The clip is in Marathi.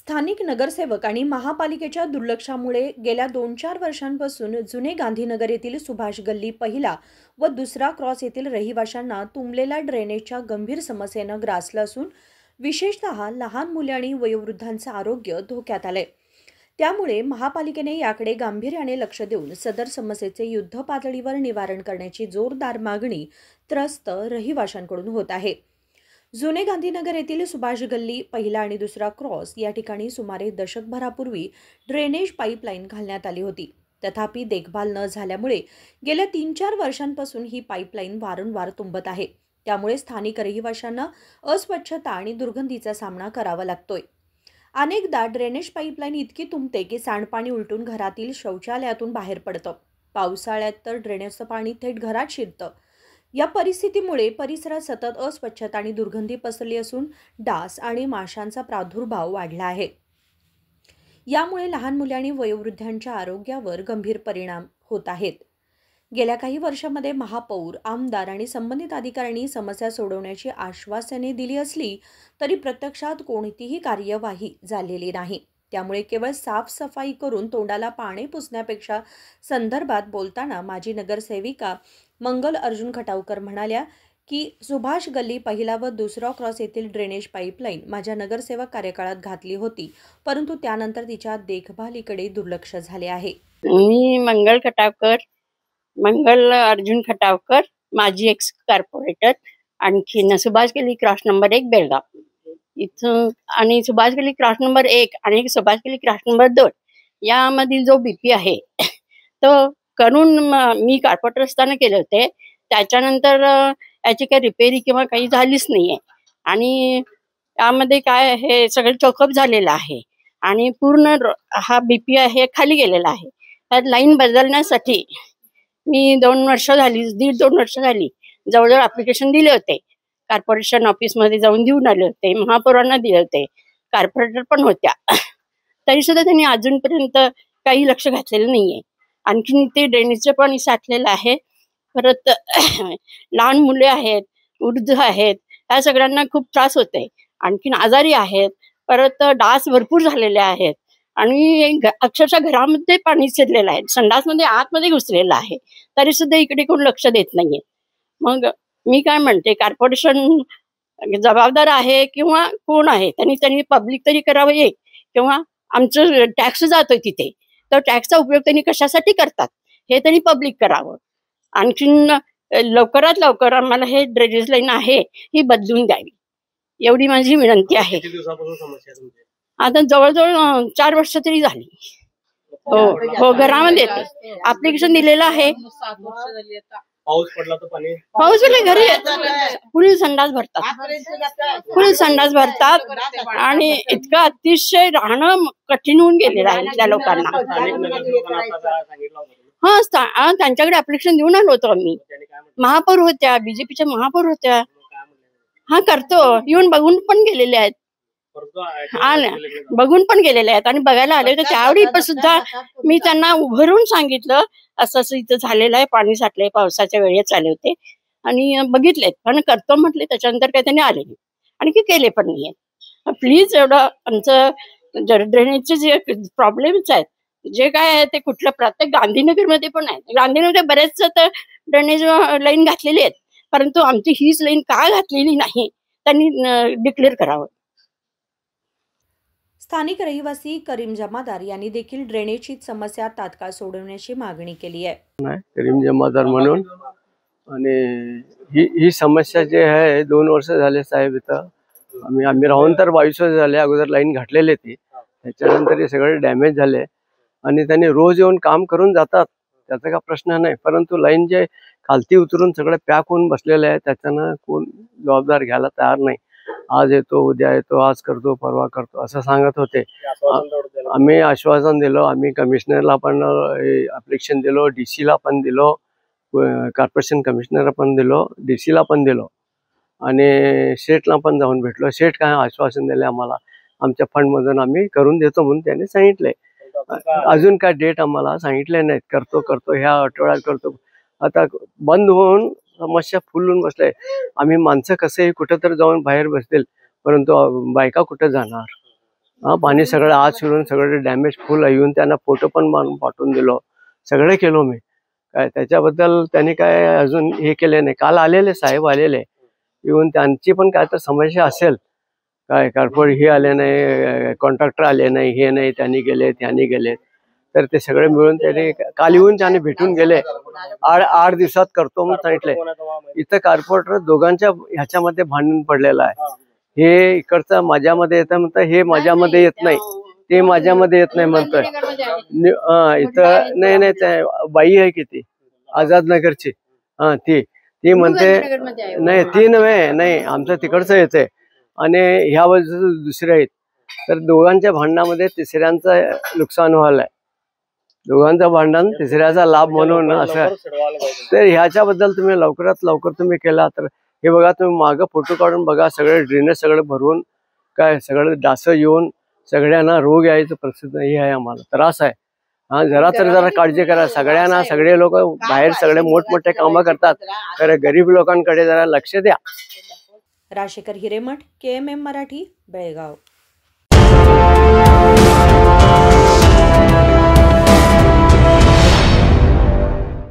स्थानिक नगरसेवक आणि महापालिकेच्या दुर्लक्षामुळे गेल्या 2-4 वर्षांपासून जुने गांधीनगर येथील सुभाष गल्ली पहिला व दुसरा क्रॉस येथील रहिवाशांना तुंबलेल्या ड्रेनेजच्या गंभीर समस्येनं ग्रासलं असून विशेषतः लहान मुले आणि वयोवृद्धांचे आरोग्य धोक्यात आले। त्यामुळे महापालिकेने याकडे गांभीर्याने लक्ष देऊन सदर समस्येचे युद्ध पातळीवर निवारण करण्याची जोरदार मागणी त्रस्त रहिवाशांकडून होत आहे। जुने गांधीनगर येथील सुभाष गल्ली पहिला आणि दुसरा क्रॉस या ठिकाणी सुमारे दशकभरापूर्वी ड्रेनेज पाईपलाईन घालण्यात आली होती। तथापि देखभाल न झाल्यामुळे गेल्या 3-4 वर्षांपासून ही पाईपलाईन वारंवार तुंबत आहे। त्यामुळे स्थानिक रहिवाशांना अस्वच्छता आणि दुर्गंधीचा सामना करावा लागतोय। अनेकदा ड्रेनेज पाईपलाईन इतकी तुंबते की सांडपाणी उलटून घरातील शौचालयातून बाहेर पडतं। पावसाळ्यात तर ड्रेनेजचं पाणी थेट घरात शिरतं। या परिस्थितीमुळे परिसरात सतत अस्वच्छता आणि दुर्गंधी पसरली असून डास आणि माशांचा प्रादुर्भाव वाढला आहे। यामुळे लहान मुले आणि वयोवृद्धांच्या आरोग्यावर गंभीर परिणाम होत आहेत। गेल्या काही वर्षांमध्ये महापौर, आमदार आणि संबंधित अधिकाऱ्यांनी समस्या सोडवण्याची आश्वासने दिली असली तरी प्रत्यक्षात कोणतीही कार्यवाही झालेली नाही। त्यामुळे केवळ साफसफाई करून तोंडाला पाणी पुसण्यापेक्षा संदर्भात बोलताना माजी नगरसेविका मंगल अर्जुन खटावकर म्हणाल्या की सुभाष गल्ली पहिला व दुसरा क्रॉस येथील ड्रेनेज पाईपलाईन माझ्या नगरसेवक कार्यकाळात घातली होती, परंतु त्यानंतर तिच्या देखभालीकडे दुर्लक्ष झाले आहे। मी मंगल अर्जुन खटावकर, माजी एक्स कॉर्पोरेटर, आणखी सुभाष गल्ली क्रॉस नंबर 1 बेळगाव इथं, आणि सुभाष गल्ली क्रॉस नंबर 1 आणि सुभाष गल्ली क्रॉस नंबर 2 यामधील जो बीपी आहे तो करून मी कॉर्पोरेटर असताना केले होते। त्याच्यानंतर याची काही रिपेरी किंवा काही झालीच नाहीये आणि यामध्ये काय हे सगळं चोकअप झालेलं आहे आणि पूर्ण हा बीपी आहे खाली गेलेला आहे। त्यात लाईन बदलण्यासाठी मी 2 वर्ष झाली, 1.5-2 वर्ष झाली जवळजवळ ऍप्लिकेशन दिले होते। कॉर्पोरेशन ऑफिसमध्ये जाऊन देऊन आले होते, महापौरांना दिले होते, कॉर्पोरेटर पण होत्या, तरी सुद्धा त्यांनी अजूनपर्यंत काही लक्ष घातलेलं नाहीये। आणखीन ते ड्रेनेजचं पाणी साठलेलं आहे। परत लहान मुले आहेत, वृद्ध आहेत, या सगळ्यांना खूप त्रास होते। आणखीन आजारी आहेत, परत डास भरपूर झालेले आहेत आणि अक्षरशः घरामध्ये पाणी शिरलेलं आहे, संडासमध्ये आतमध्ये घुसलेलं आहे, तरी सुद्धा इकडे कोण लक्ष देत नाहीये। मग मी काय म्हणते, कॉर्पोरेशन जबाबदार आहे किंवा कोण आहे, त्यांनी पब्लिक तरी करावं एक, किंवा आमचं टॅक्स जातोय तिथे, तर टॅक्सचा उपयोग त्यांनी कशासाठी करतात हे त्यांनी पब्लिक करावं। आणखीन लवकरात लवकर आम्हाला हे ड्रेनेज लाईन आहे ही बदलून द्यावी, एवढी माझी विनंती आहे। आता जवळजवळ 4 वर्ष तरी झाली। हो, घरामध्ये येते, ऍप्लिकेशन दिलेलं आहे। पाऊस पडला तर पाणी, पाऊस पडले घरी फुल संडास भरतात आणि इतकं अतिशय राहणं कठीण होऊन गेलेलं आहे त्या लोकांना। त्यांच्याकडे ऍप्लिकेशन देऊन आलो होतो आम्ही, महापौर होत्या, बीजेपीच्या महापौर होत्या, करतो येऊन बघून पण गेलेले आहेत, आणि बघायला आले तर त्यावेळी सुद्धा मी त्यांना उभारून सांगितलं असं असं इथं झालेलं आहे, पाणी साठलंय, पावसाच्या वेळेत आले होते आणि बघितलेत, पण करतो म्हटले, त्याच्यानंतर काही त्यांनी आले नाही आणि की केले पण नाहीये। प्लीज एवढं आमचं ड्रेनेजचे जे प्रॉब्लेम्स आहेत जे काय आहे ते कुठलं प्रत्येक गांधीनगरमध्ये पण आहे, गांधीनगर बरेच तर ड्रेनेज लाईन घातलेली आहेत, परंतु आमची हीच लाईन का घातलेली नाही त्यांनी डिक्लेअर करावं। स्थानिक रहिवासी करीम जमादार यांनी देखील ड्रेनेजची समस्या तात्काळ सोडवण्याची मागणी केली आहे। करीम जमादार म्हणून, आणि ही समस्या जे आहे 2 वर्ष झाले साहेब, इथं आम्ही राहून तर 22 वर्ष झाले, अगोदर लाईन घातलेली ती, त्याच्यानंतर हे सगळे डॅमेज झाले आणि त्यांनी रोज येऊन काम करून जातात, त्याचा काही प्रश्न नाही, परंतु लाईन जे खालती उतरून सगळे पॅक होऊन बसलेले आहे, त्याच्यानं कोण जबाबदार घ्यायला तयार नाही। आज येतो, उद्या येतो, आज करतो, परवा करतो असं सांगत होते। आम्ही आश्वासन दिलो, आम्ही कमिशनरला पण ऍप्लिकेशन दिलो, डीसीला पण दिलो, कॉर्पोरेशन कमिशनर पण दिलो, डीसीला पण दिलो आणि शेठला पण जाऊन भेटलो। शेठ काय आश्वासन दिले आम्हाला, आमच्या फंडमधून आम्ही करून देतो म्हणून त्यांनी सांगितले। अजून काय डेट आम्हाला सांगितले नाहीत, करतो ह्या आठवड्यात करतो। आता बंद होऊन समस्या फुलून बसले, आम्ही माणसं कसे कुठं तर जाऊन बाहेर बसतील, परंतु बायका कुठे जाणार, पाणी सगळं आत शिरून सगळं डॅमेज फुल येऊन त्यांना फोटो पण मारून पाठवून दिलो, सगळे केलो मी. काय त्याच्याबद्दल त्यांनी काय अजून हे केले नाही. काल आलेले साहेब आलेले येऊन, त्यांची पण काय तर समस्या असेल, काय कार्पोरेट हे आले नाही, कॉन्ट्रॅक्टर आले नाही, हे नाही, त्यांनी गेले, तर ते सगळे मिळून त्यांनी काल येऊन त्यांनी भेटून गेले. 8 दिवसात करतो म्हणून सांगितले. इथं कार्पोरेटर दोघांच्या ह्याच्यामध्ये भांडण पडलेलं आहे. हे इकडचं माझ्यामध्ये येतं म्हणतं, हे माझ्यामध्ये येत नाही, ते माझ्यामध्ये येत नाही म्हणतोय. इथं नाही ते बाई आहे की ती आझाद नगरची, ती म्हणते नाही, ती नव्हे, नाही आमचं तिकडचं येते आणि ह्या बाजूचं दुसरे आहेत. तर दोघांच्या भांडणामध्ये तिसऱ्यांचं नुकसान व्हायलंय. दोघांचं भांडण तिसऱ्याचा लाभ म्हणून असं. तर ह्याच्याबद्दल तुम्ही लवकरात लवकर तुम्ही केला तर, हे बघा तुम्ही मागं फोटो काढून बघा, सगळे ड्रेनेज सगळे भरून काय सगळं डास येऊन सगळ्यांना रोग यायचं परिस्थिती हे आहे, आम्हाला त्रास आहे. जरा काळजी करा सगळ्यांना. सगळे लोक बाहेर सगळे मोठमोठे कामं करतात, तर गरीब लोकांकडे जरा लक्ष द्या. राजेकर हिरेमठ, KMM मराठी, बेळगाव.